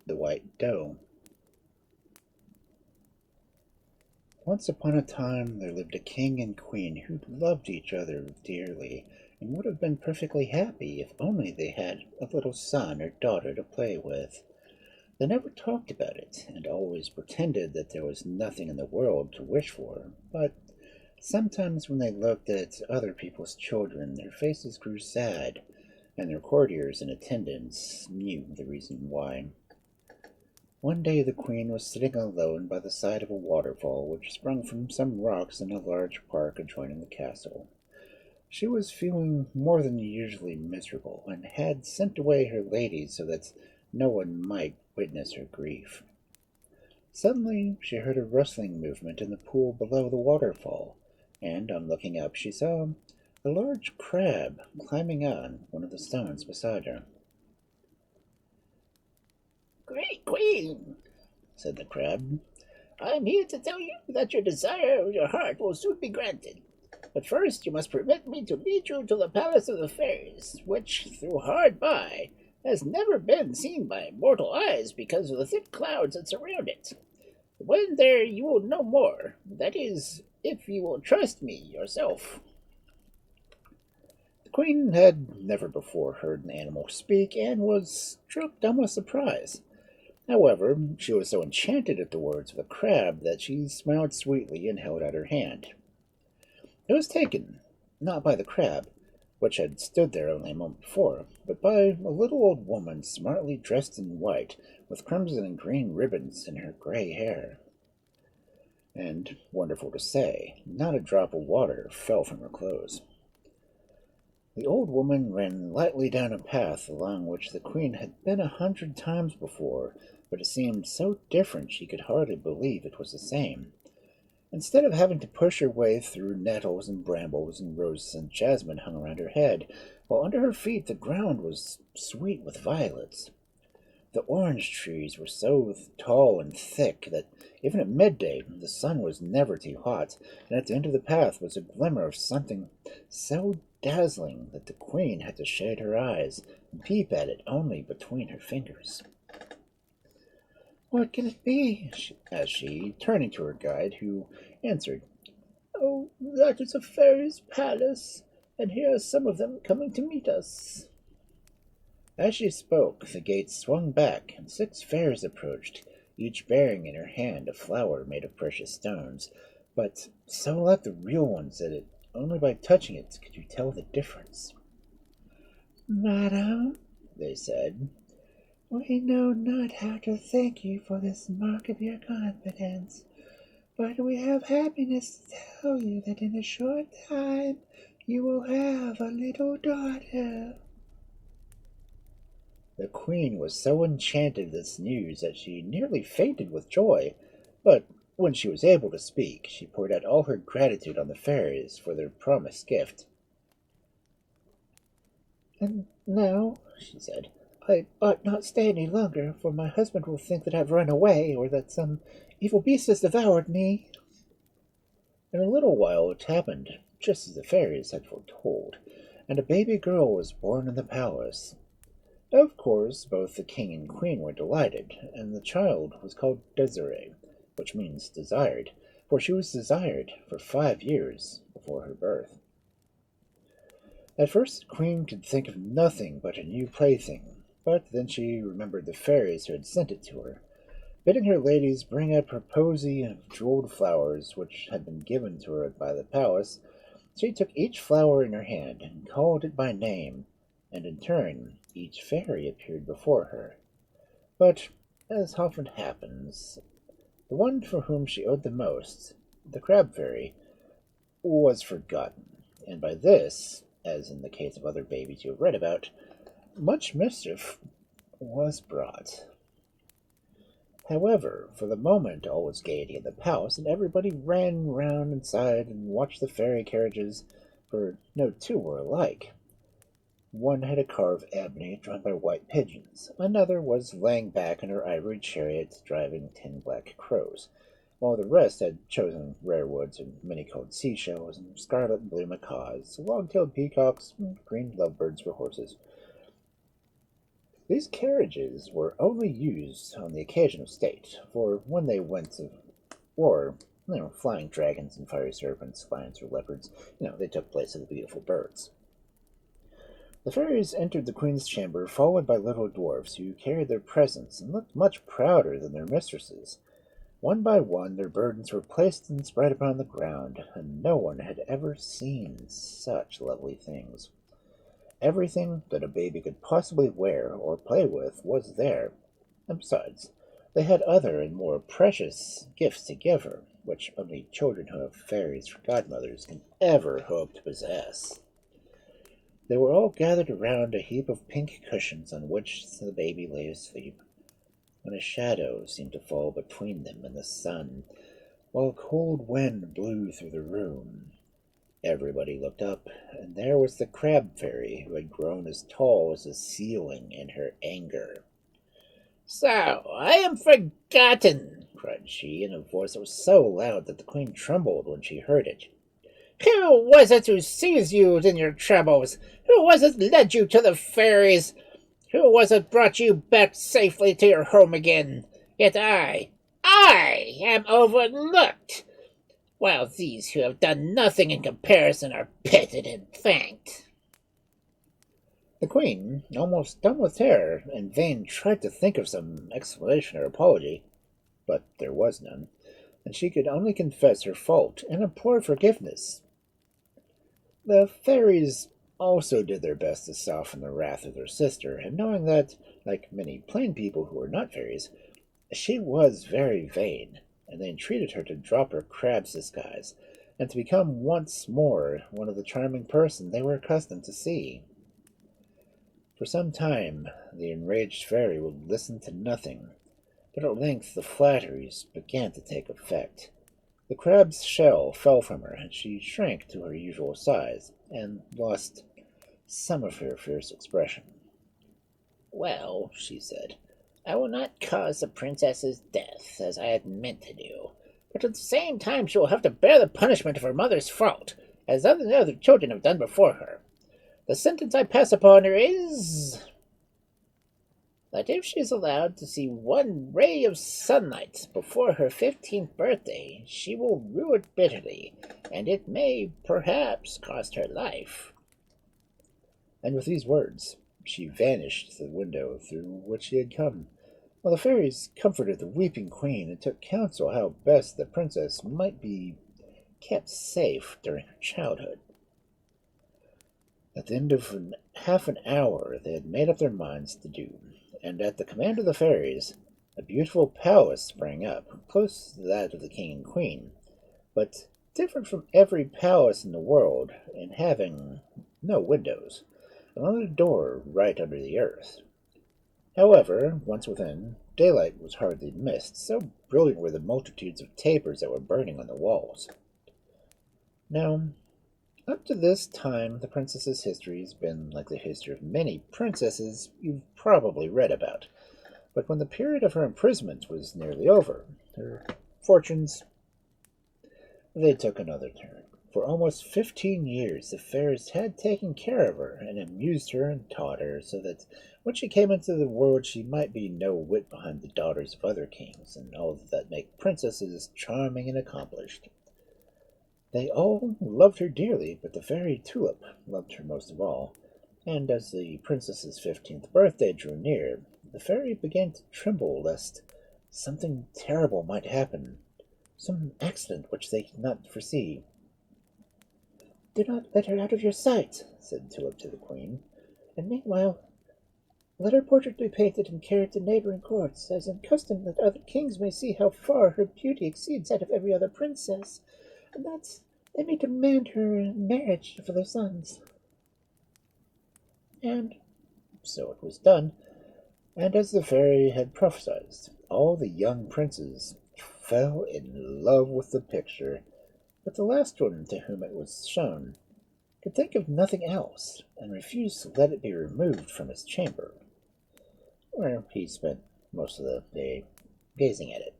The White Doe. Once upon a time there lived a king and queen who loved each other dearly and would have been perfectly happy if only they had a little son or daughter to play with. They never talked about it and always pretended that there was nothing in the world to wish for, but sometimes when they looked at other people's children, their faces grew sad, and their courtiers in attendance knew the reason why. One day the queen was sitting alone by the side of a waterfall which sprung from some rocks in a large park adjoining the castle. She was feeling more than usually miserable, and had sent away her ladies so that no one might witness her grief. Suddenly she heard a rustling movement in the pool below the waterfall, and on looking up she saw a large crab climbing on one of the stones beside her. Great Queen, said the crab, I am here to tell you that your desire of your heart will soon be granted. But first you must permit me to lead you to the palace of the fairies, which, though hard by, has never been seen by mortal eyes because of the thick clouds that surround it. When there you will know more, that is, if you will trust me yourself. The queen had never before heard an animal speak, and was struck dumb with surprise. However, she was so enchanted at the words of the crab that she smiled sweetly and held out her hand. It was taken, not by the crab, which had stood there only a moment before, but by a little old woman smartly dressed in white, with crimson and green ribbons in her gray hair. And, wonderful to say, not a drop of water fell from her clothes. The old woman ran lightly down a path along which the queen had been 100 times before, but it seemed so different she could hardly believe it was the same. Instead of having to push her way through nettles and brambles and roses and jasmine hung around her head, while under her feet the ground was sweet with violets. The orange trees were so tall and thick that even at midday the sun was never too hot, and at the end of the path was a glimmer of something so dazzling that the queen had to shade her eyes and peep at it only between her fingers. "What can it be?" asked she, turning to her guide, who answered, Oh, that is a fairy's palace, and here are some of them coming to meet us. As she spoke, the gates swung back, and 6 fairies approached, each bearing in her hand a flower made of precious stones, but so like the real ones that only by touching it could you tell the difference. "Madam," They said, "we know not how to thank you for this mark of your confidence, but we have happiness to tell you that in a short time you will have a little daughter." The queen was so enchanted at this news that she nearly fainted with joy, but when she was able to speak, she poured out all her gratitude on the fairies for their promised gift. "And now," she said, "I ought not stay any longer, for my husband will think that I've run away, or that some evil beast has devoured me." In a little while it happened just as the fairies had foretold, and a baby girl was born in the palace. Of course, both the king and queen were delighted, and the child was called Desiree, which means desired, for she was desired for 5 years before her birth. At first the queen could think of nothing but a new plaything, but then she remembered the fairies who had sent it to her. Bidding her ladies bring up her posy of jeweled flowers which had been given to her by the palace, she took each flower in her hand and called it by name, and in turn each fairy appeared before her. But, as often happens, the one for whom she owed the most, the crab fairy, was forgotten, and by this, as in the case of other babies you have read about, much mischief was brought. However, for the moment all was gaiety in the palace, and everybody ran round inside and watched the fairy carriages, for no two were alike. One had a car of ebony drawn by white pigeons, another was laying back in her ivory chariot driving 10 black crows, while the rest had chosen rare woods and many-colored seashells and scarlet and blue macaws, long-tailed peacocks, and green lovebirds for horses. These carriages were only used on the occasion of state, for when they went to war, flying dragons and fiery serpents, lions or leopards, they took place of the beautiful birds. The fairies entered the queen's chamber, followed by little dwarfs who carried their presents and looked much prouder than their mistresses. One by one, their burdens were placed and spread upon the ground, and no one had ever seen such lovely things. Everything that a baby could possibly wear or play with was there, and besides, they had other and more precious gifts to give her, which only children who have fairies for godmothers can ever hope to possess. They were all gathered around a heap of pink cushions on which the baby lay asleep, when a shadow seemed to fall between them and the sun, while a cold wind blew through the room. Everybody looked up, and there was the crab fairy, who had grown as tall as the ceiling in her anger. So, I am forgotten, cried she, in a voice that was so loud that the queen trembled when she heard it. Who was it who seized you in your troubles? Who was it led you to the fairies? Who was it brought you back safely to your home again? Yet I am overlooked, while these who have done nothing in comparison are petted and thanked. The queen, almost done with terror, in vain tried to think of some explanation or apology, but there was none, and she could only confess her fault and implore forgiveness. The fairies also did their best to soften the wrath of their sister, and knowing that, like many plain people who were not fairies, she was very vain, and they entreated her to drop her crab's disguise, and to become once more one of the charming person they were accustomed to see. For some time the enraged fairy would listen to nothing, but at length the flatteries began to take effect. The crab's shell fell from her, and she shrank to her usual size, and lost some of her fierce expression. Well, she said, I will not cause the princess's death, as I had meant to do, but at the same time she will have to bear the punishment of her mother's fault, as other children have done before her. The sentence I pass upon her is that if she is allowed to see one ray of sunlight before her 15th birthday, she will rue it bitterly, and it may perhaps cost her life. And with these words she vanished through the window through which she had come, while the fairies comforted the weeping queen and took counsel how best the princess might be kept safe during her childhood. At the end of half an hour they had made up their minds to do, and at the command of the fairies a beautiful palace sprang up, close to that of the king and queen, but different from every palace in the world in having no windows, and only a door right under the earth. However, once within, daylight was hardly missed, so brilliant were the multitudes of tapers that were burning on the walls. Now, up to this time, the princess's history has been like the history of many princesses you've probably read about. But when the period of her imprisonment was nearly over, her fortunes, they took another turn. For almost 15 years, the fairies had taken care of her and amused her and taught her, so that when she came into the world she might be no whit behind the daughters of other kings, and all that make princesses charming and accomplished. They all loved her dearly, but the fairy Tulip loved her most of all, and as the princess's 15th birthday drew near, the fairy began to tremble lest something terrible might happen, some accident which they could not foresee. Do not let her out of your sight, said Tulip to the queen, and meanwhile let her portrait be painted and carried to neighboring courts, as in custom, that other kings may see how far her beauty exceeds that of every other princess, and that they may demand her in marriage for their sons. And so it was done, and as the fairy had prophesied, all the young princes fell in love with the picture, but the last one to whom it was shown could think of nothing else, and refused to let it be removed from his chamber, where he spent most of the day gazing at it.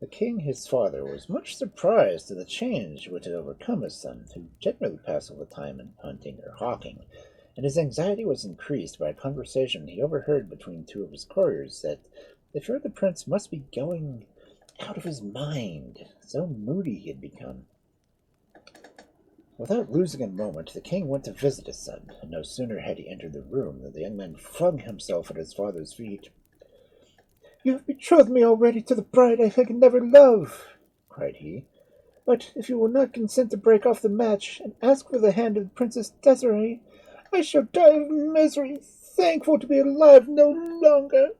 The king, his father, was much surprised at the change which had overcome his son, who generally passed all the time in hunting or hawking, and his anxiety was increased by a conversation he overheard between two of his couriers that they feared the prince must be going out of his mind, so moody he had become. Without losing a moment, the king went to visit his son, and no sooner had he entered the room than the young man flung himself at his father's feet. "You have betrothed me already to the bride I can never love," cried he. "But if you will not consent to break off the match, and ask for the hand of the Princess Desiree, I shall die of misery, thankful to be alive no longer."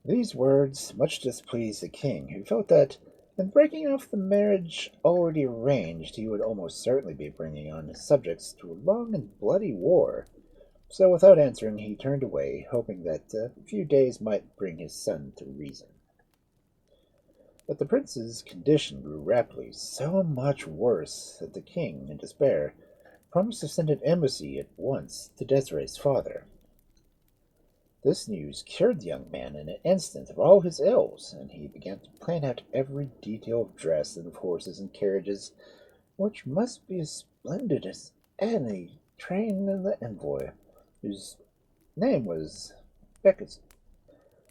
These words much displeased the king, who felt that, in breaking off the marriage already arranged, he would almost certainly be bringing on his subjects to a long and bloody war. So, without answering, he turned away, hoping that a few days might bring his son to reason. But the prince's condition grew rapidly so much worse that the king, in despair, promised to send an embassy at once to Desiree's father. This news cured the young man in an instant of all his ills, and he began to plan out every detail of dress and of horses and carriages, which must be as splendid as any train in the envoy, whose name was Becca's.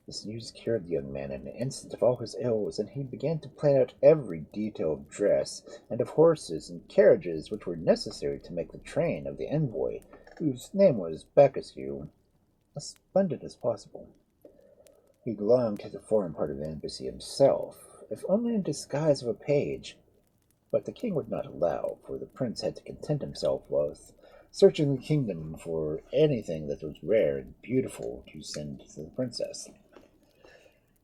This news cured the young man in an instant of all his ills, and he began to plan out every detail of dress and of horses and carriages which were necessary to make the train of the envoy, whose name was Bacchusque, as splendid as possible. He longed to form part of the embassy himself, if only in disguise of a page, but the king would not allow, for the prince had to content himself with searching the kingdom for anything that was rare and beautiful to send to the princess.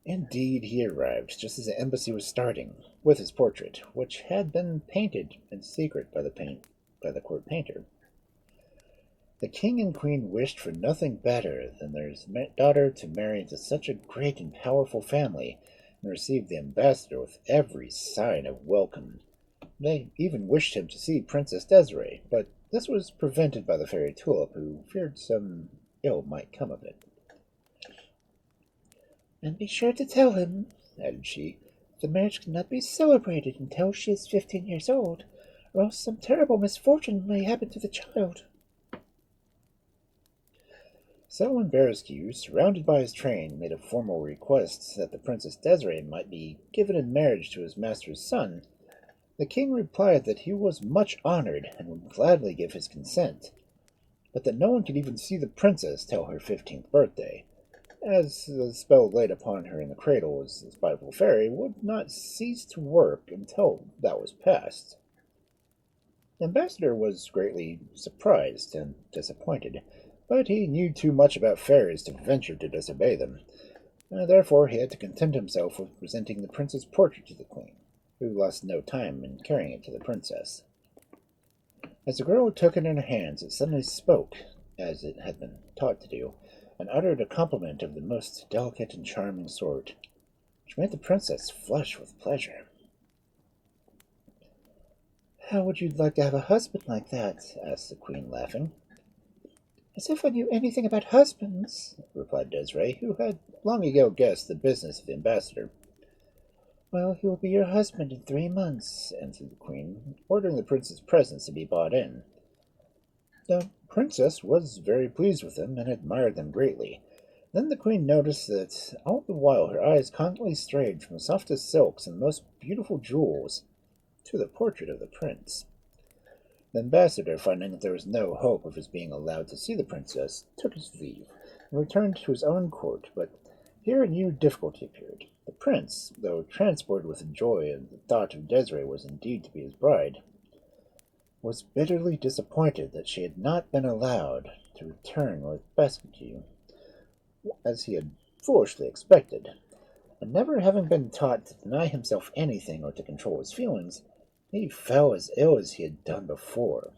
Indeed, he arrived just as the embassy was starting, with his portrait, which had been painted in secret by the court painter. The king and queen wished for nothing better than their daughter to marry into such a great and powerful family, and received the ambassador with every sign of welcome. They even wished him to see Princess Desiree, but this was prevented by the fairy Tulip, who feared some ill might come of it. "And be sure to tell him," added she, "the marriage cannot be celebrated until she is 15 years old, or else some terrible misfortune may happen to the child." So when Berescu, surrounded by his train, made a formal request that the Princess Desiree might be given in marriage to his master's son, the king replied that he was much honored and would gladly give his consent, but that no one could even see the princess till her 15th birthday, as the spell laid upon her in the cradle as the spiteful fairy would not cease to work until that was past. The ambassador was greatly surprised and disappointed, but he knew too much about fairies to venture to disobey them. Therefore he had to content himself with presenting the prince's portrait to the queen, who lost no time in carrying it to the princess. As the girl took it in her hands, it suddenly spoke, as it had been taught to do, and uttered a compliment of the most delicate and charming sort, which made the princess flush with pleasure. "How would you like to have a husband like that?" asked the queen, laughing. "As if I knew anything about husbands," replied Desiree, who had long ago guessed the business of the ambassador. "Well, he will be your husband in 3 months," answered the queen, ordering the prince's presents to be brought in. The princess was very pleased with them and admired them greatly. Then the queen noticed that all the while her eyes constantly strayed from the softest silks and most beautiful jewels to the portrait of the prince. The ambassador, finding that there was no hope of his being allowed to see the princess, took his leave and returned to his own court, but here a new difficulty appeared. The prince, though transported with joy at the thought of Desiree was indeed to be his bride, was bitterly disappointed that she had not been allowed to return with Bescue, as he had foolishly expected, and never having been taught to deny himself anything or to control his feelings, he fell as ill as he had done before.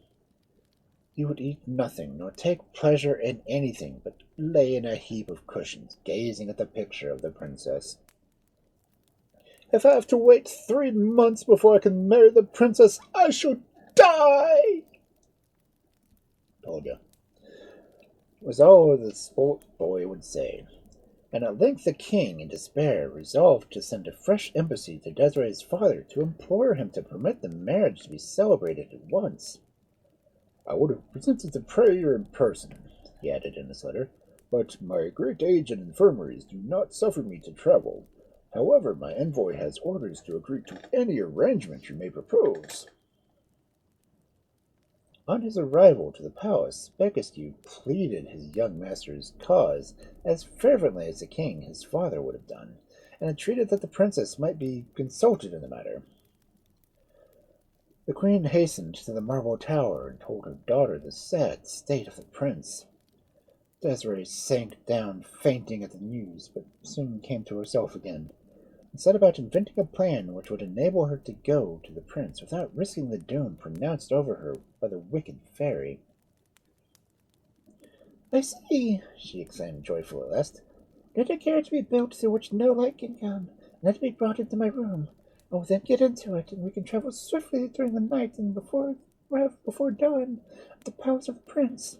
He would eat nothing, nor take pleasure in anything, but lay in a heap of cushions, gazing at the picture of the princess. "If I have to wait 3 months before I can marry the princess, I shall die!" Olga was all the sport boy would say, and at length the king, in despair, resolved to send a fresh embassy to Desiree's father to implore him to permit the marriage to be celebrated at once. I would have presented the prayer in person, he added in his letter, but my great age and infirmaries do not suffer me to travel. However, my envoy has orders to agree to any arrangement you may propose. On his arrival to the palace, Bekescu pleaded his young master's cause as fervently as the king, his father, would have done, and entreated that the princess might be consulted in the matter. The queen hastened to the marble tower and told her daughter the sad state of the prince. Desiree sank down fainting at the news, but soon came to herself again, and set about inventing a plan which would enable her to go to the prince without risking the doom pronounced over her by the wicked fairy. I see, she exclaimed joyfully at last. Let a carriage be built through which no light can come, and let it be brought into my room. I will then get into it, and we can travel swiftly during the night and before dawn at the palace of the prince.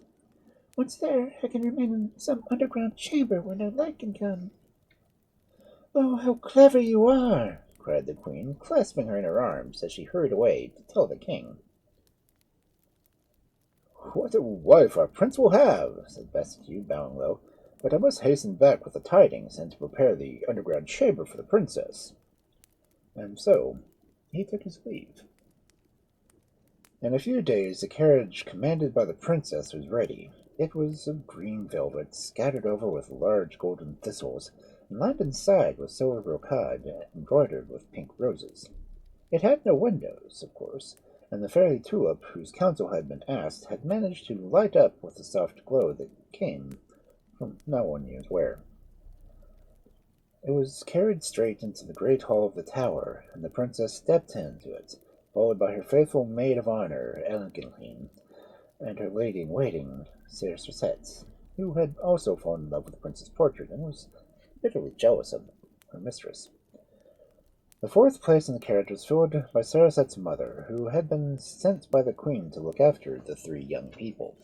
Once there, I can remain in some underground chamber where no light can come. Oh, how clever you are! Cried the queen, clasping her in her arms as she hurried away to tell the king. What a wife our prince will have, said Besicue, bowing low, but I must hasten back with the tidings and to prepare the underground chamber for the princess. And so he took his leave. In a few days the carriage commanded by the princess was ready. It was of green velvet, scattered over with large golden thistles, and lined inside with silver brocade embroidered with pink roses. It had no windows, of course, and the fairy tulip, whose counsel had been asked, had managed to light up with the soft glow that came from no one knew where. It was carried straight into the great hall of the tower, and the princess stepped into it, followed by her faithful maid of honor, Elegantine, and her lady-in-waiting, Cersei, who had also fallen in love with the prince's portrait and was bitterly jealous of her mistress. The fourth place in the carriage was filled by Saraset's mother, who had been sent by the queen to look after the three young people.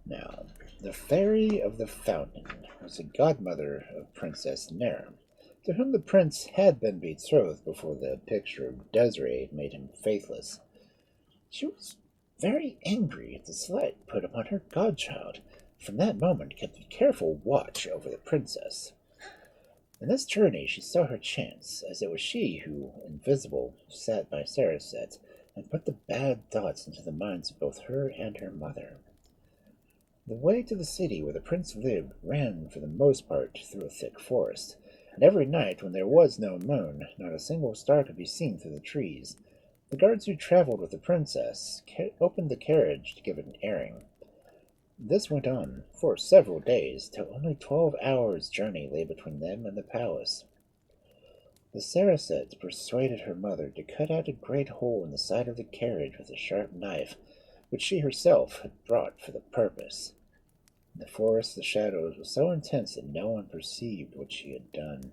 Now, the Fairy of the Fountain was the godmother of Princess Nera, to whom the prince had been betrothed before the picture of Desiree made him faithless. She was very angry at the slight put upon her godchild, and from that moment kept a careful watch over the princess. In this journey she saw her chance, as it was she who, invisible, sat by Saraset, and put the bad thoughts into the minds of both her and her mother. The way to the city where the prince lived ran for the most part through a thick forest, and every night when there was no moon, not a single star could be seen through the trees. The guards who traveled with the princess opened the carriage to give it an airing. This went on for several days, till only 12 hours' journey lay between them and the palace. The Saraset persuaded her mother to cut out a great hole in the side of the carriage with a sharp knife, which she herself had brought for the purpose. In the forest the shadows were so intense that no one perceived what she had done.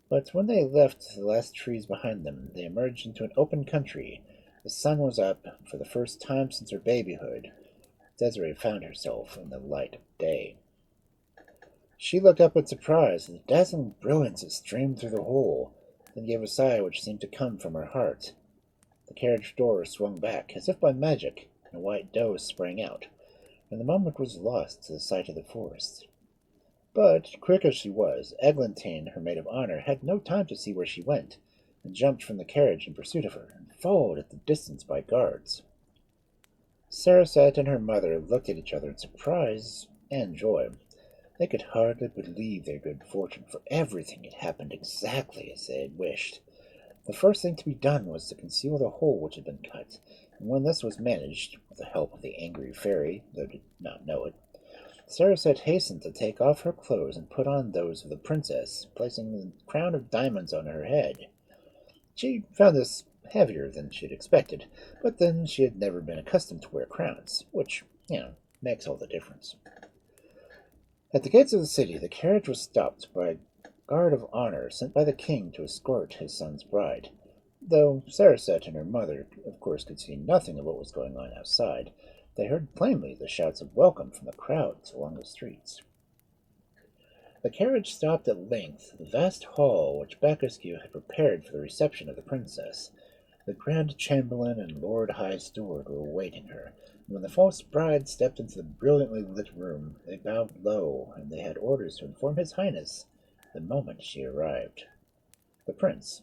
But when they left the last trees behind them, they emerged into an open country. The sun was up. For the first time since her babyhood, Desiree found herself in the light of day. She looked up with surprise at the dazzling brilliance that streamed through the hole, then gave a sigh which seemed to come from her heart. The carriage door swung back, as if by magic, and a white doe sprang out, and the moment was lost to the sight of the forest. But, quick as she was, Eglantine, her maid of honor, had no time to see where she went, and jumped from the carriage in pursuit of her, and followed at the distance by guards. Saraset and her mother looked at each other in surprise and joy. They could hardly believe their good fortune, for everything had happened exactly as they had wished. The first thing to be done was to conceal the hole which had been cut, and when this was managed, with the help of the angry fairy, though did not know it, Saraset hastened to take off her clothes and put on those of the princess, placing the crown of diamonds on her head. She found this heavier than she had expected, but then she had never been accustomed to wear crowns, which, makes all the difference. At the gates of the city, the carriage was stopped by a guard of honor sent by the king to escort his son's bride. Though Saraset and her mother, of course, could see nothing of what was going on outside, they heard plainly the shouts of welcome from the crowds along the streets. The carriage stopped at length in the vast hall which Bakascu had prepared for the reception of the princess. The Grand Chamberlain and Lord High Steward were awaiting her, and when the false bride stepped into the brilliantly lit room, they bowed low, and they had orders to inform His Highness the moment she arrived. The prince,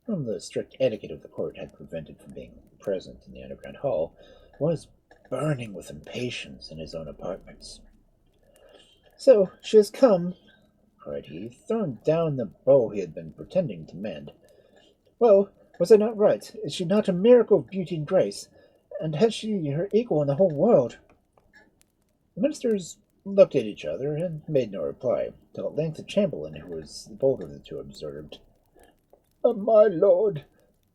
whom the strict etiquette of the court had prevented from being present in the underground hall, was burning with impatience in his own apartments. "So she has come," cried he, throwing down the bow he had been pretending to mend. "Well, was I not right? Is she not a miracle of beauty and grace? And has she her equal in the whole world?" The ministers looked at each other and made no reply, till at length the chamberlain, who was the bolder of the two, observed, My lord,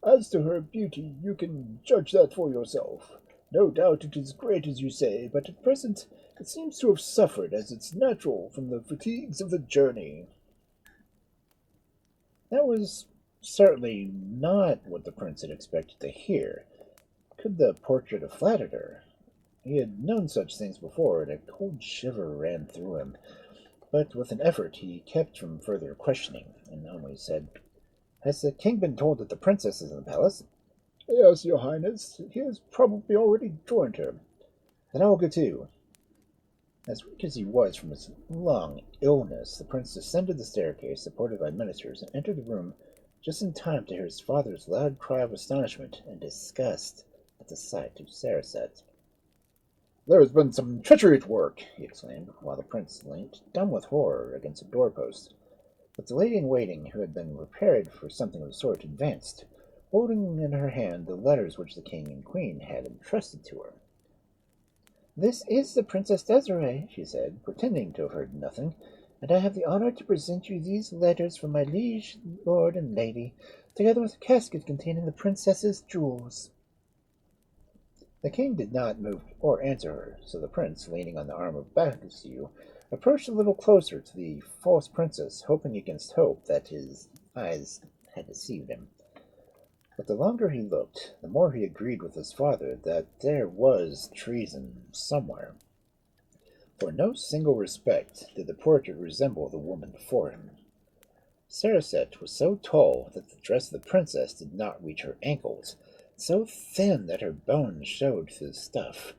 as to her beauty, you can judge that for yourself. No doubt it is great as you say, but at present it seems to have suffered, as it's natural, from the fatigues of the journey." That was certainly not what the prince had expected to hear. Could the portrait have flattered her? He had known such things before, and a cold shiver ran through him. But with an effort he kept from further questioning, and only said, "Has the king been told that the princess is in the palace?" Yes, your highness, he has probably already joined her. "Then I will go too." As weak as he was from his long illness, the prince descended the staircase, supported by ministers, and entered the room just in time to hear his father's loud cry of astonishment and disgust at the sight of Saraset. "There has been some treachery at work," he exclaimed, while the prince leant, dumb with horror, against a doorpost. But the lady-in-waiting, who had been prepared for something of the sort, advanced, holding in her hand the letters which the king and queen had entrusted to her. "This is the Princess Desiree," she said, pretending to have heard nothing, "and I have the honor to present you these letters from my liege lord and lady, together with a casket containing the princess's jewels." The king did not move or answer her, so the prince, leaning on the arm of Bakassu, approached a little closer to the false princess, hoping against hope that his eyes had deceived him. But the longer he looked, the more he agreed with his father that there was treason somewhere. For in no single respect did the portrait resemble the woman before him. Saraset was so tall that the dress of the princess did not reach her ankles, so thin that her bones showed through the stuff.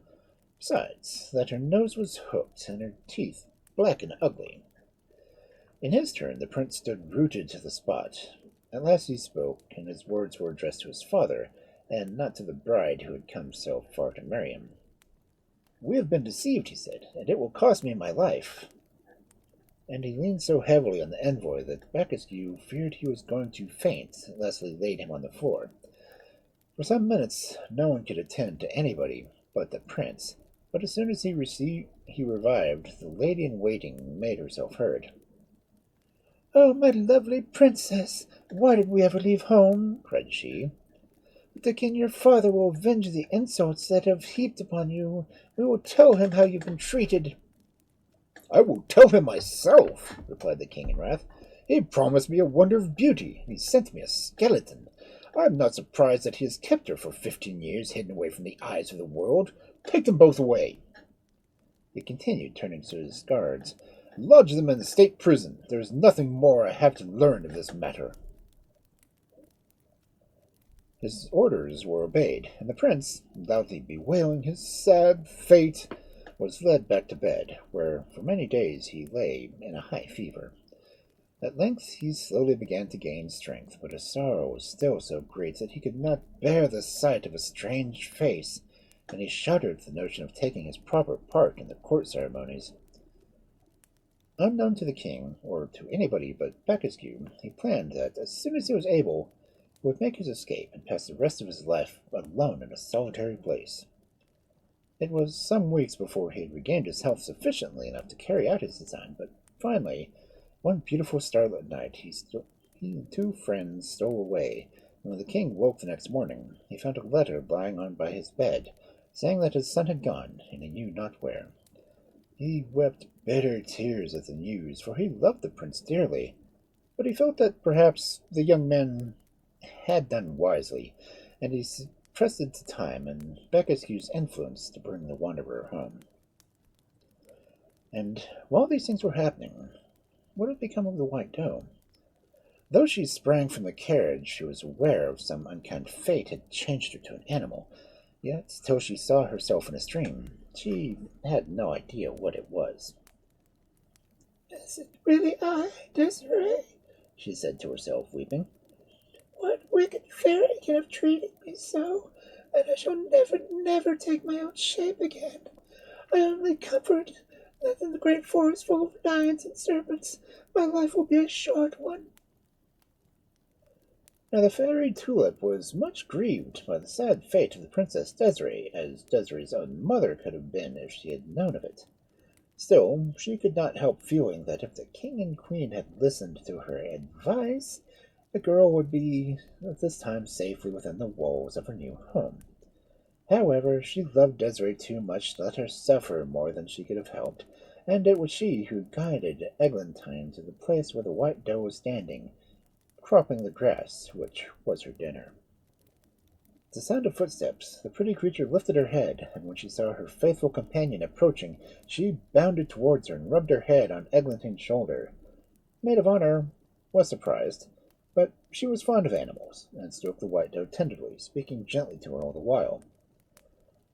Besides, that her nose was hooked and her teeth black and ugly. In his turn, the prince stood rooted to the spot. At last he spoke, and his words were addressed to his father, and not to the bride who had come so far to marry him. "We have been deceived," he said, "and it will cost me my life." And he leaned so heavily on the envoy that Bakascu feared he was going to faint, lest he laid him on the floor. For some minutes no one could attend to anybody but the prince, but as soon as he revived, the lady-in-waiting made herself heard. "Oh, my lovely princess, why did we ever leave home?" cried she. "The king your father will avenge the insults that have heaped upon you. We will tell him how you've been treated." "I will tell him myself," replied the king in wrath. "He promised me a wonder of beauty, and he sent me a skeleton. I am not surprised that he has kept her for 15 years hidden away from the eyes of the world. Take them both away." He continued, turning to his guards. "Lodge them in the state prison. There is nothing more I have to learn of this matter." His orders were obeyed, and the prince, loudly bewailing his sad fate, was led back to bed, where for many days he lay in a high fever. At length he slowly began to gain strength, but his sorrow was still so great that he could not bear the sight of a strange face, and he shuddered at the notion of taking his proper part in the court ceremonies. Unknown to the king, or to anybody but Bakascu, he planned that, as soon as he was able, he would make his escape and pass the rest of his life alone in a solitary place. It was some weeks before he had regained his health sufficiently enough to carry out his design, but finally, one beautiful starlit night, he and two friends stole away, and when the king woke the next morning, he found a letter lying on by his bed, saying that his son had gone, and he knew not where. He wept bitter tears at the news, for he loved the prince dearly, but he felt that perhaps the young man had done wisely, and he trusted to time and Bakascu's influence to bring the wanderer home. And while these things were happening, what had become of the White Dome? Though she sprang from the carriage, she was aware of some unkind fate had changed her to an animal. Yet, till she saw herself in a stream, she had no idea what it was. Is it really I, Desiree? She said to herself, weeping. What wicked fairy can have treated me so, that I shall never, never take my own shape again? I only comfort that in the great forest full of lions and serpents, my life will be a short one. Now the fairy Tulip was much grieved by the sad fate of the Princess Desiree, as Desiree's own mother could have been if she had known of it. Still, she could not help feeling that if the king and queen had listened to her advice, the girl would be at this time safely within the walls of her new home. However, she loved Desiree too much to let her suffer more than she could have helped, and it was she who guided Eglantine to the place where the white doe was standing, cropping the grass, which was her dinner. At the sound of footsteps, the pretty creature lifted her head, and when she saw her faithful companion approaching, she bounded towards her and rubbed her head on Eglantine's shoulder. The maid of honor was surprised, but she was fond of animals, and stroked the white doe tenderly, speaking gently to her all the while.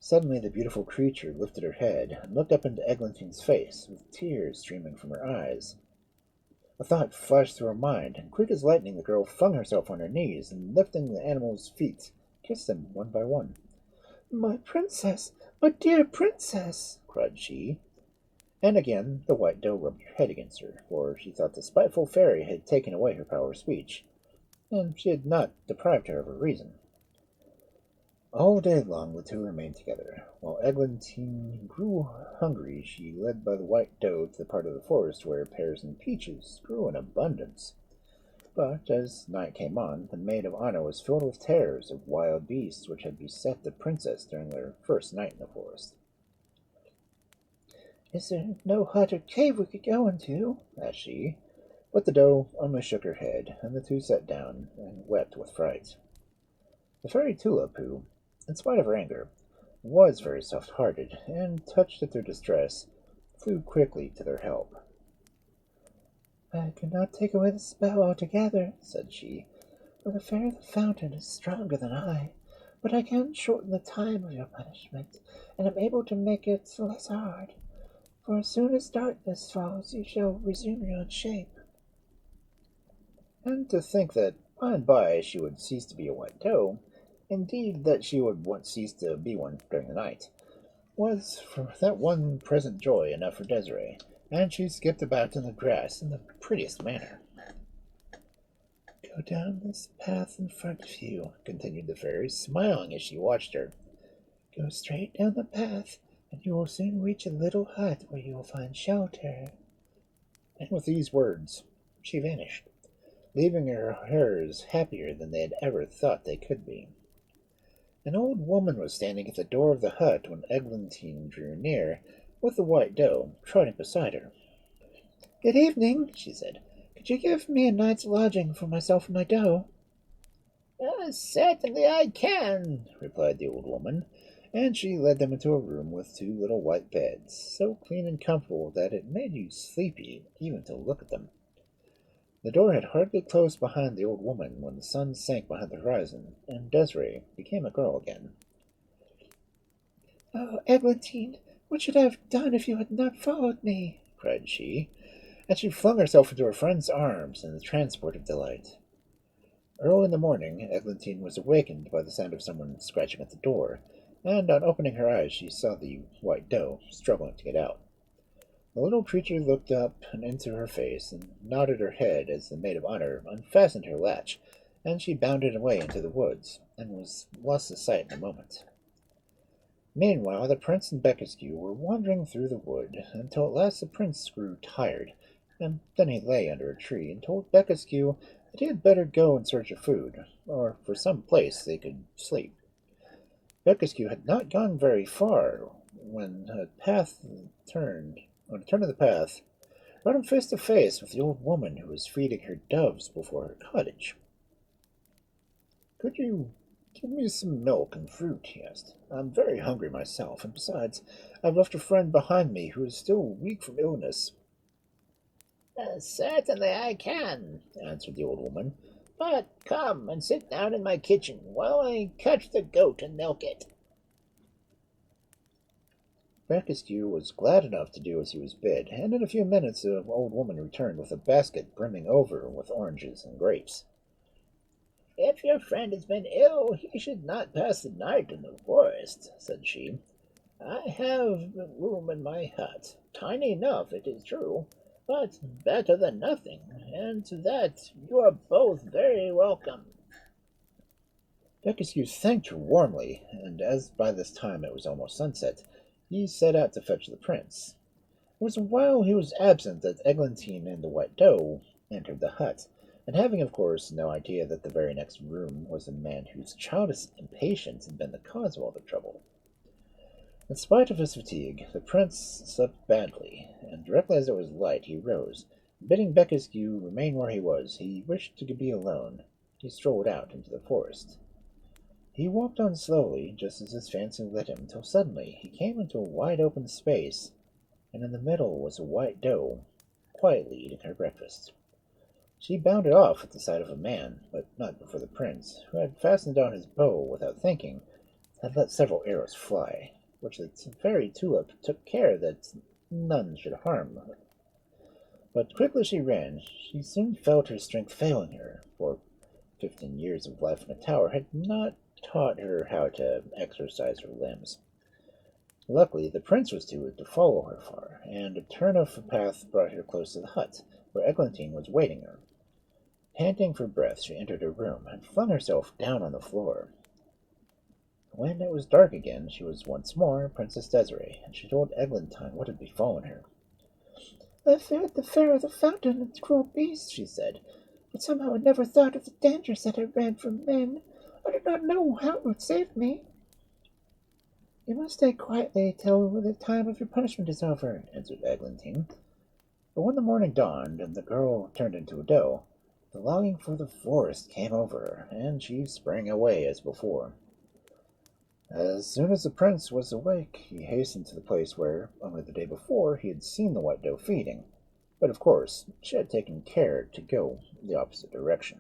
Suddenly the beautiful creature lifted her head and looked up into Eglantine's face, with tears streaming from her eyes. A thought flashed through her mind, and quick as lightning the girl flung herself on her knees, and lifting the animal's feet, kissed them one by one. My princess, my dear princess, cried she. And again the white doe rubbed her head against her, for she thought the spiteful fairy had taken away her power of speech, and she had not deprived her of her reason. All day long the two remained together. While Eglantine grew hungry, she led by the white doe to the part of the forest where pears and peaches grew in abundance. But as night came on, the maid of honor was filled with terrors of wild beasts which had beset the princess during their first night in the forest. Is there no hut or cave we could go into? Asked she. But the doe only shook her head, and the two sat down and wept with fright. The fairy Tulip, who, in spite of her anger, was very soft-hearted, and, touched at their distress, flew quickly to their help. I cannot take away the spell altogether, said she, for the fairy of the fountain is stronger than I, but I can shorten the time of your punishment, and am able to make it less hard. For as soon as darkness falls, you shall resume your own shape. And to think that by and by she would cease to be a white doe, indeed that she would once cease to be one during the night, was for that one present joy enough for Desiree, and she skipped about in the grass in the prettiest manner. Go down this path in front of you, continued the fairy, smiling as she watched her. Go straight down the path, and you will soon reach a little hut where you will find shelter. And with these words she vanished, leaving her hearers happier than they had ever thought they could be. An old woman was standing at the door of the hut when Eglantine drew near, with the white doe trotting beside her. Good evening, she said. Could you give me a night's lodging for myself and my doe? Certainly I can, replied the old woman, and she led them into a room with two little white beds, so clean and comfortable that it made you sleepy even to look at them. The door had hardly closed behind the old woman when the sun sank behind the horizon, and Desiree became a girl again. Oh, Eglantine, what should I have done if you had not followed me? Cried she, and she flung herself into her friend's arms in a transport of delight. Early in the morning, Eglantine was awakened by the sound of someone scratching at the door, and on opening her eyes she saw the white doe struggling to get out. The little creature looked up and into her face and nodded her head as the maid of honor unfastened her latch, and she bounded away into the woods, and was lost to sight in a moment. Meanwhile, the prince and Becaskew were wandering through the wood, until at last the prince grew tired, and then he lay under a tree and told Becaskew that he had better go in search of food, or for some place they could sleep. Becaskew had not gone very far when on a turn of the path, brought him face to face with the old woman who was feeding her doves before her cottage. "Could you give me some milk and fruit?" he asked. "I'm very hungry myself, and besides, I've left a friend behind me who is still weak from illness." Certainly I can, answered the old woman. But come and sit down in my kitchen while I catch the goat and milk it. Brackenstew was glad enough to do as he was bid, and in a few minutes the old woman returned with a basket brimming over with oranges and grapes. If your friend has been ill, he should not pass the night in the forest, said she. I have room in my hut, tiny enough, it is true, but better than nothing, and to that you are both very welcome. Brackenstew thanked her warmly, and as by this time it was almost sunset, he set out to fetch the prince. It was while he was absent that Eglantine and the white doe entered the hut, and having, of course, no idea that the very next room was a man whose childish impatience had been the cause of all the trouble. In spite of his fatigue, the prince slept badly, and directly as it was light he rose. Bidding Becasgue remain where he was, he wished to be alone. He strolled out into the forest. He walked on slowly, just as his fancy led him, till suddenly he came into a wide open space, and in the middle was a white doe, quietly eating her breakfast. She bounded off at the sight of a man, but not before the prince, who had fastened on his bow without thinking, had let several arrows fly, which the fairy Tulip took care that none should harm her. But quickly she ran. She soon felt her strength failing her, for 15 years of life in a tower had not taught her how to exercise her limbs. Luckily, the prince was too weak to follow her far, and a turn of the path brought her close to the hut, where Eglantine was waiting her. Panting for breath, she entered her room and flung herself down on the floor. When it was dark again, she was once more Princess Desiree, and she told Eglantine what had befallen her. I feared the fear of the fountain and the cruel beasts, she said, but somehow I never thought of the dangers that I ran from men. I did not know how it would save me. You must stay quietly till the time of your punishment is over, answered Eglantine. But when the morning dawned and the girl turned into a doe, the longing for the forest came over her, and she sprang away as before. As soon as the prince was awake, he hastened to the place where, only the day before, he had seen the white doe feeding. But of course, she had taken care to go the opposite direction.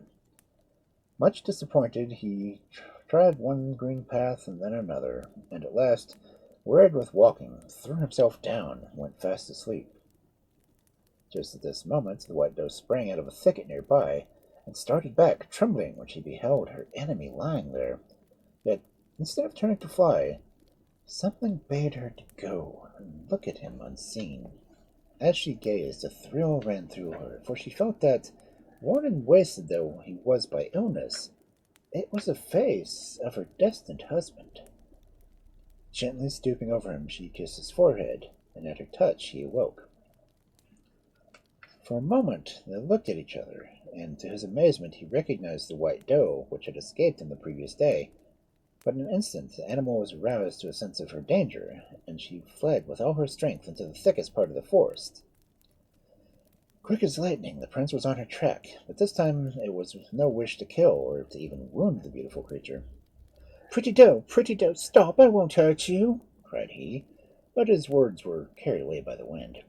Much disappointed, he tried one green path and then another, and at last, wearied with walking, threw himself down and went fast asleep. Just at this moment, the white doe sprang out of a thicket near by, and started back, trembling when she beheld her enemy lying there. Yet, instead of turning to fly, something bade her to go and look at him unseen. As she gazed, a thrill ran through her, for she felt that, worn and wasted though he was by illness, it was the face of her destined husband. Gently stooping over him, she kissed his forehead, and at her touch he awoke. For a moment they looked at each other, and to his amazement he recognized the white doe which had escaped him the previous day. But in an instant the animal was aroused to a sense of her danger, and she fled with all her strength into the thickest part of the forest. Quick as lightning, the prince was on her track, but this time it was with no wish to kill or to even wound the beautiful creature. Pretty doe, stop, I won't hurt you, cried he, but his words were carried away by the wind.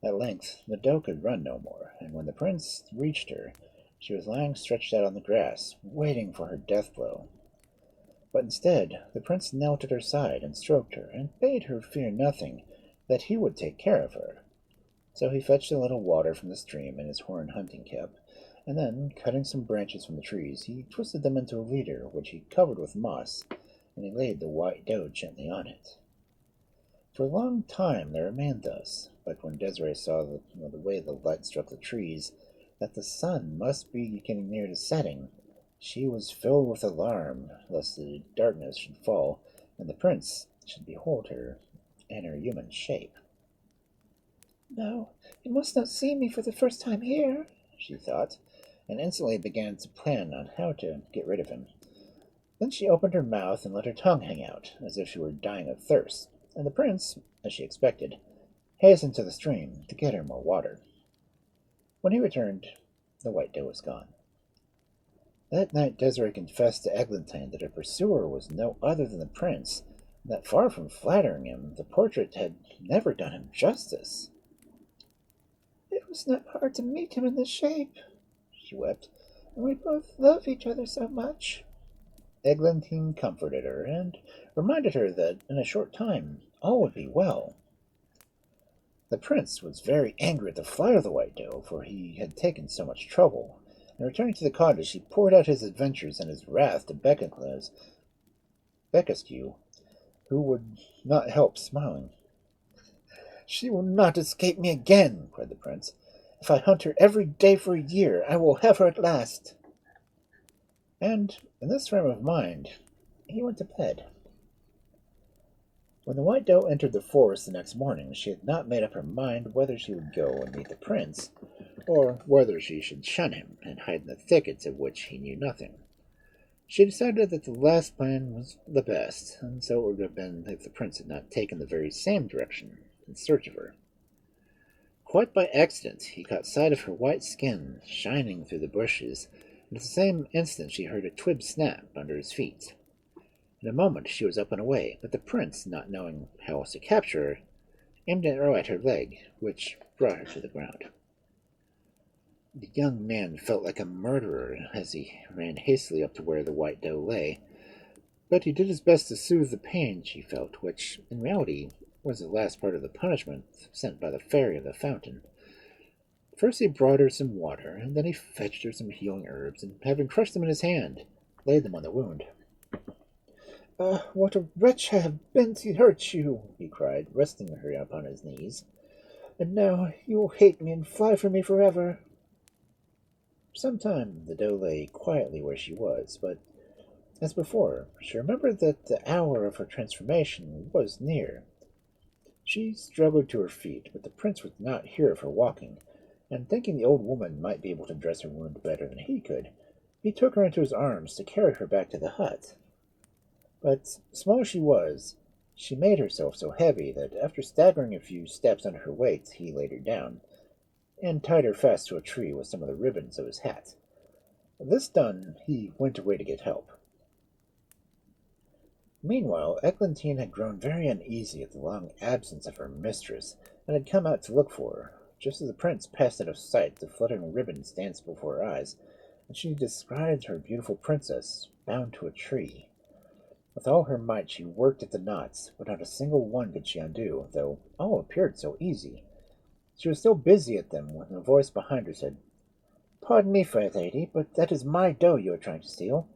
At length the doe could run no more, and when the prince reached her, she was lying stretched out on the grass, waiting for her death blow. But instead, the prince knelt at her side and stroked her, and bade her fear nothing, that he would take care of her. So he fetched a little water from the stream in his horn hunting cap, and then, cutting some branches from the trees, he twisted them into a leader, which he covered with moss, and he laid the white doe gently on it. For a long time they remained thus, but when Desiree saw the way the light struck the trees, that the sun must be getting near to setting, she was filled with alarm lest the darkness should fall, and the prince should behold her in her human shape. No, he must not see me for the first time here, she thought, and instantly began to plan on how to get rid of him. Then she opened her mouth and let her tongue hang out, as if she were dying of thirst, and the prince, as she expected, hastened to the stream to get her more water. When he returned, the white doe was gone. That night Desiree confessed to Eglantine that her pursuer was no other than the prince, and that far from flattering him, the portrait had never done him justice. It was not hard to meet him in this shape, she wept, and we both love each other so much. Eglantine comforted her and reminded her that in a short time all would be well. The prince was very angry at the Flight of the White Doe, for he had taken so much trouble. And returning to the cottage, he poured out his adventures and his wrath to Becasque, who would not help smiling. "She will not escape me again," cried the prince. "If I hunt her every day for a year, I will have her at last." And, in this frame of mind, he went to bed. When the White Doe entered the forest the next morning, she had not made up her mind whether she would go and meet the prince, or whether she should shun him and hide in the thickets of which he knew nothing. She decided that the last plan was the best, and so it would have been if the prince had not taken the very same direction in search of her. Quite by accident, he caught sight of her white skin shining through the bushes, and at the same instant she heard a twig snap under his feet. In a moment she was up and away, but the prince, not knowing how else to capture her, aimed an arrow at her leg, which brought her to the ground. The young man felt like a murderer as he ran hastily up to where the White Doe lay, but he did his best to soothe the pain she felt, which, in reality, was the last part of the punishment sent by the fairy of the fountain. First he brought her some water, and then he fetched her some healing herbs, and having crushed them in his hand, laid them on the wound. What a wretch I have been to hurt you," he cried, resting her upon his knees. "And now you will hate me and fly from me forever." For some time the doe lay quietly where she was, but, as before, she remembered that the hour of her transformation was near. She struggled to her feet, but the prince would not hear of her walking, and thinking the old woman might be able to dress her wound better than he could, he took her into his arms to carry her back to the hut. But, small as she was, she made herself so heavy that after staggering a few steps under her weight, he laid her down, and tied her fast to a tree with some of the ribbons of his hat. This done, he went away to get help. Meanwhile, Eglantine had grown very uneasy at the long absence of her mistress, and had come out to look for her. Just as the prince passed out of sight, the fluttering ribbons danced before her eyes, and she descried her beautiful princess bound to a tree. With all her might she worked at the knots, but not a single one could she undo, though all appeared so easy. She was still busy at them when a voice behind her said, "Pardon me, fair lady, but that is my doe you are trying to steal."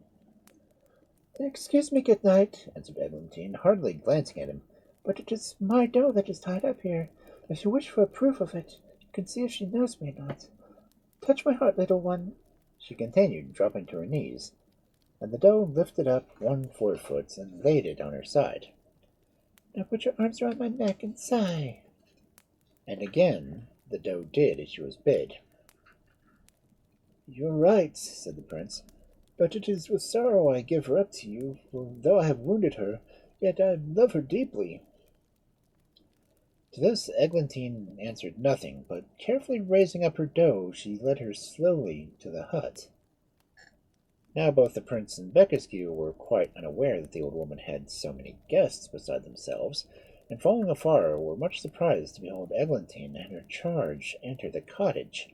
"Excuse me, good knight," answered Eglantine, hardly glancing at him, "but it is my doe that is tied up here. If you wish for a proof of it, you can see if she knows me or not. Touch my heart, little one," she continued, dropping to her knees, and the doe lifted up one forefoot and laid it on her side. "Now put your arms around my neck and sigh." And again the doe did as she was bid. "You are right," said the prince, "but it is with sorrow I give her up to you, for though I have wounded her, yet I love her deeply." To this Eglantine answered nothing, but carefully raising up her doe, she led her slowly to the hut. Now both the prince and Becasque were quite unaware that the old woman had so many guests beside themselves, and following afar were much surprised to behold Eglantine and her charge enter the cottage.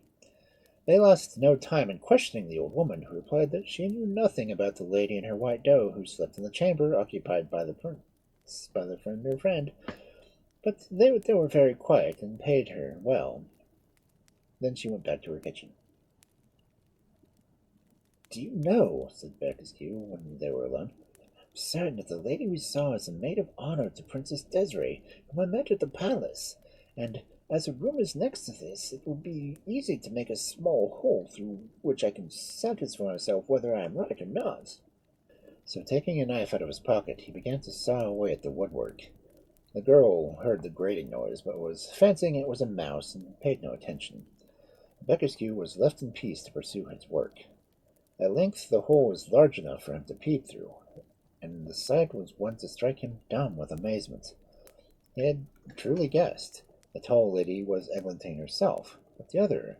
They lost no time in questioning the old woman, who replied that she knew nothing about the lady and her white doe who slept in the chamber occupied by the prince, by her friend, but they were very quiet and paid her well. Then she went back to her kitchen. "Do you know," said Becasque, when they were alone, "I'm certain that the lady we saw is a maid of honor to Princess Desiree, whom I met at the palace, and as her room is next to this, it will be easy to make a small hole through which I can satisfy myself whether I am right or not." So taking a knife out of his pocket, he began to saw away at the woodwork. The girl heard the grating noise, but was fancying it was a mouse, and paid no attention. Becasque was left in peace to pursue his work. At length the hole was large enough for him to peep through, and the sight was one to strike him dumb with amazement. He had truly guessed. The tall lady was Eglantine herself, but the other,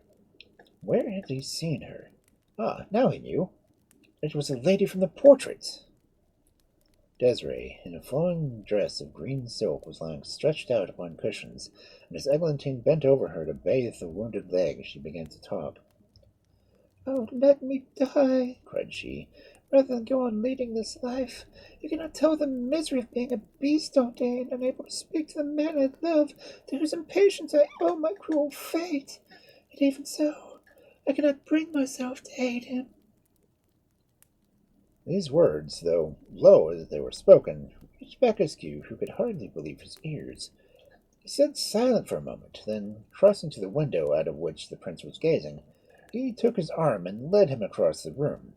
where had he seen her? Ah, now he knew. It was a lady from the portrait. Desiree, in a flowing dress of green silk, was lying stretched out upon cushions, and as Eglantine bent over her to bathe the wounded leg, she began to talk. "Oh, let me die," cried she, "rather than go on leading this life. You cannot tell the misery of being a beast all day and unable to speak to the man I love, to whose impatience I owe my cruel fate. And even so, I cannot bring myself to aid him." These words, though low as they were spoken, reached Becascu, who could hardly believe his ears. He sat silent for a moment, then, crossing to the window out of which the prince was gazing, he took his arm and led him across the room.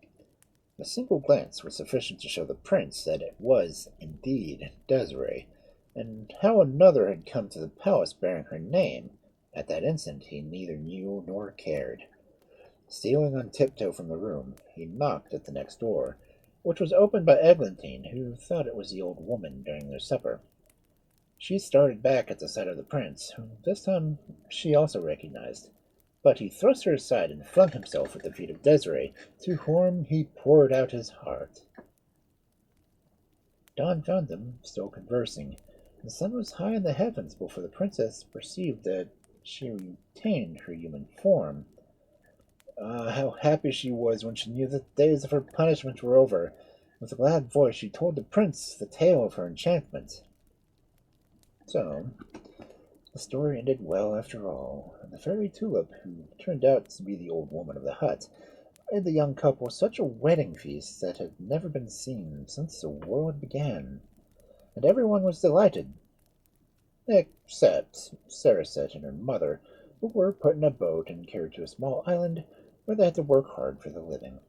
A single glance was sufficient to show the prince that it was indeed Desiree, and how another had come to the palace bearing her name, at that instant he neither knew nor cared. Stealing on tiptoe from the room, he knocked at the next door, which was opened by Eglantine, who thought it was the old woman during their supper. She started back at the sight of the prince, whom this time she also recognized, but he thrust her aside and flung himself at the feet of Desiree, to whom he poured out his heart. Dawn found them still conversing. The sun was high in the heavens before the princess perceived that she retained her human form. Ah, how happy she was when she knew that the days of her punishment were over. With a glad voice she told the prince the tale of her enchantment. So, the story ended well after all, and the fairy Tulip, who turned out to be the old woman of the hut, made the young couple such a wedding feast that had never been seen since the world began, and everyone was delighted, except Sarisette and her mother, who were put in a boat and carried to a small island where they had to work hard for the living.